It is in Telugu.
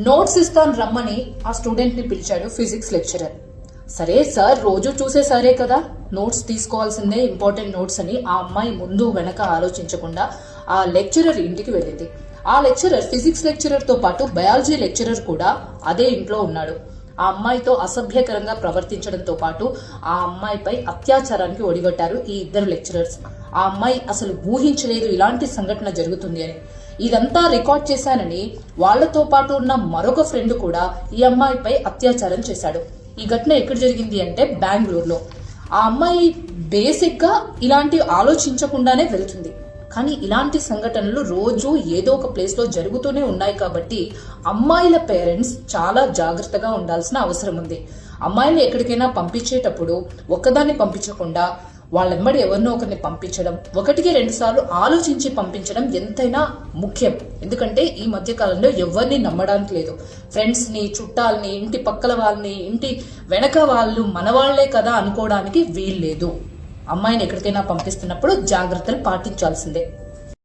నోట్స్ ఇస్తాను రమ్మని ఆ స్టూడెంట్ని పిలిచాడు ఫిజిక్స్ లెక్చరర్. సరే సార్, రోజు చూసే సారే కదా, నోట్స్ తీసుకోవాల్సిందే, ఇంపార్టెంట్ నోట్స్ అని ఆ అమ్మాయి ముందు వెనక ఆలోచించకుండా ఆ లెక్చరర్ ఇంటికి వెళ్ళింది. ఆ లెక్చరర్ ఫిజిక్స్ లెక్చరర్తో పాటు బయాలజీ లెక్చరర్ కూడా అదే ఇంట్లో ఉన్నాడు. ఆ అమ్మాయితో అసభ్యకరంగా ప్రవర్తించడంతో పాటు ఆ అమ్మాయిపై అత్యాచారానికి ఒడిగట్టారు ఈ ఇద్దరు లెక్చరర్స్. ఆ అమ్మాయి అసలు ఊహించలేదు ఇలాంటి సంఘటన జరుగుతుంది అని. ఇదంతా రికార్డ్ చేశానని వాళ్లతో పాటు ఉన్న మరొక ఫ్రెండ్ కూడా ఈ అమ్మాయిపై అత్యాచారం చేశాడు. ఈ ఘటన ఎక్కడ జరిగింది అంటే బెంగళూరులో. ఆ అమ్మాయి బేసిక్ గా ఇలాంటి ఆలోచించకుండానే వెళ్తుంది. కానీ ఇలాంటి సంఘటనలు రోజు ఏదో ఒక ప్లేస్ లో జరుగుతూనే ఉన్నాయి కాబట్టి అమ్మాయిల పేరెంట్స్ చాలా జాగ్రత్తగా ఉండాల్సిన అవసరం ఉంది. అమ్మాయిని ఎక్కడికైనా పంపించేటప్పుడు ఒక్కదాన్ని పంపించకుండా వాళ్ళెంబడి ఎవరినో ఒకరిని పంపించడం, 1-2 సార్లు ఆలోచించి పంపించడం ఎంతైనా ముఖ్యం. ఎందుకంటే ఈ మధ్య కాలంలో ఎవరిని నమ్మడానికి లేదు. ఫ్రెండ్స్ ని, చుట్టాలని, ఇంటి పక్కల వాళ్ళని, ఇంటి వెనక వాళ్ళు మనవాళ్లే కదా అనుకోవడానికి వీల్లేదు. అమ్మాయిని ఎక్కడికైనా పంపిస్తున్నప్పుడు జాగ్రత్తలు పాటించాల్సిందే.